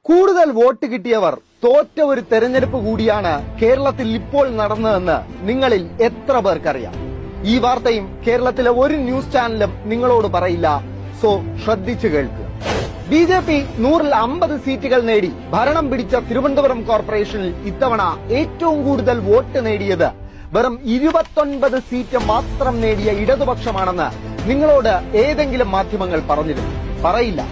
കൂടുതൽ വോട്ട് കിട്ടിയവർ തോറ്റ ഒരു തെരഞ്ഞെടുപ്പ് കൂടിയാണ് കേരളത്തിൽ ഇപ്പോൾ നടന്നതെന്ന് നിങ്ങളിൽ എത്ര പേർക്കറിയാം? ഈ വാർത്തയും കേരളത്തിലെ ഒരു ന്യൂസ് ചാനലും നിങ്ങളോട് പറയില്ല. സോ ശ്രദ്ധിച്ചു കേൾക്കുക. ബിജെപി 150 സീറ്റുകൾ നേടി ഭരണം പിടിച്ച തിരുവനന്തപുരം കോർപ്പറേഷനിൽ ഇത്തവണ ഏറ്റവും കൂടുതൽ വോട്ട് നേടിയത് വെറും 29 സീറ്റ് മാത്രം നേടിയ ഇടതുപക്ഷമാണെന്ന് നിങ്ങളോട് ഏതെങ്കിലും മാധ്യമങ്ങൾ പറഞ്ഞിരുന്നു? പറയില്ല.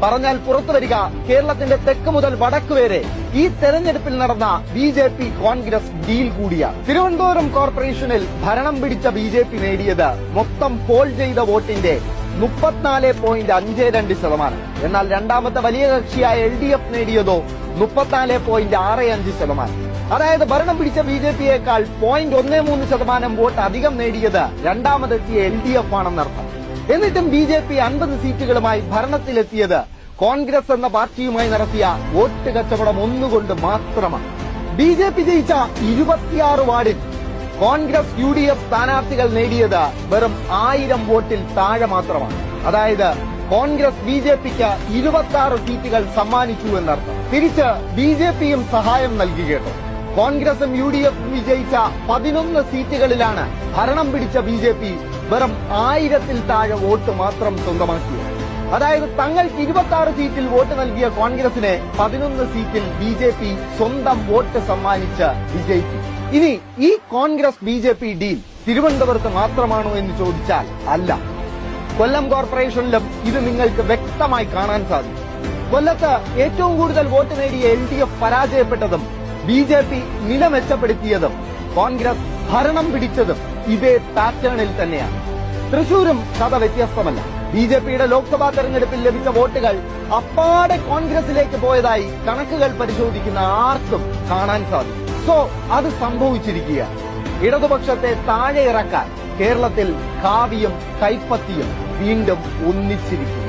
പറഞ്ഞാൽ പുറത്തുവരിക കേരളത്തിന്റെ തെക്ക് മുതൽ വടക്ക് വരെ ഈ തെരഞ്ഞെടുപ്പിൽ നടന്ന ബിജെപി കോൺഗ്രസ് ഡീൽ കൂടിയാണ്. തിരുവനന്തപുരം കോർപ്പറേഷനിൽ ഭരണം പിടിച്ച ബിജെപി നേടിയത് മൊത്തം പോൾ ചെയ്ത വോട്ടിന്റെ 34.52%. എന്നാൽ രണ്ടാമത്തെ വലിയ കക്ഷിയായ LDF നേടിയതോ 34.65%. അതായത് ഭരണം പിടിച്ച ബിജെപിയേക്കാൾ 0.13% വോട്ട് അധികം നേടിയത് രണ്ടാമതെത്തിയ LDF ആണെന്നർത്ഥം. എന്നിട്ടും ബിജെപി 50 സീറ്റുകളുമായി ഭരണത്തിലെത്തിയത് കോൺഗ്രസ് എന്ന പാർട്ടിയുമായി നടത്തിയ വോട്ട് കച്ചവടം ഒന്നുകൊണ്ട് മാത്രമാണ്. ബിജെപി ജയിച്ച 26 വാർഡിൽ കോൺഗ്രസ് UDF സ്ഥാനാർത്ഥികൾ നേടിയത് വെറും 1000 വോട്ടിൽ താഴെ മാത്രമാണ്. അതായത് കോൺഗ്രസ് ബിജെപിക്ക് 26 സീറ്റുകൾ സമ്മാനിച്ചു എന്നർത്ഥം. തിരിച്ച് ബിജെപിയും സഹായം നൽകി കേട്ടോ. കോൺഗ്രസും UDF വിജയിച്ച 11 സീറ്റുകളിലാണ് ഭരണം പിടിച്ച ബിജെപി വെറും 1000-ൽ താഴെ വോട്ട് മാത്രം സ്വന്തമാക്കിയത്. അതായത് തങ്ങൾക്ക് 26 സീറ്റിൽ വോട്ട് നൽകിയ കോൺഗ്രസിനെ 11 സീറ്റിൽ ബിജെപി സ്വന്തം വോട്ട് സമ്മാനിച്ച് വിജയിച്ചു. ഇനി ഈ കോൺഗ്രസ് ബിജെപി ഡീൽ തിരുവനന്തപുരത്ത് മാത്രമാണോ എന്ന് ചോദിച്ചാൽ അല്ല. കൊല്ലം കോർപ്പറേഷനിലും ഇത് നിങ്ങൾക്ക് വ്യക്തമായി കാണാൻ സാധിക്കും. കൊല്ലത്ത് ഏറ്റവും കൂടുതൽ വോട്ട് നേടിയ LDF പരാജയപ്പെട്ടതും ബിജെപി നില മെച്ചപ്പെടുത്തിയതും കോൺഗ്രസ് ഭരണം പിടിച്ചതും ഇതേ പാറ്റേണിൽ തന്നെയാണ്. തൃശൂരും കഥ വ്യത്യസ്തമല്ല. ബിജെപിയുടെ ലോക്സഭാ തെരഞ്ഞെടുപ്പിൽ ലഭിച്ച വോട്ടുകൾ അപ്പാടെ കോൺഗ്രസിലേക്ക് പോയതായി കണക്കുകൾ പരിശോധിക്കുന്ന ആർക്കും കാണാൻ സാധിക്കും. സോ അത് സംഭവിച്ചിരിക്കുകയാണ്. ഇടതുപക്ഷത്തെ താഴെ ഇറക്കാൻ കേരളത്തിൽ കാവിയും കൈപ്പത്തിയും വീണ്ടും ഒന്നിച്ചിരിക്കും.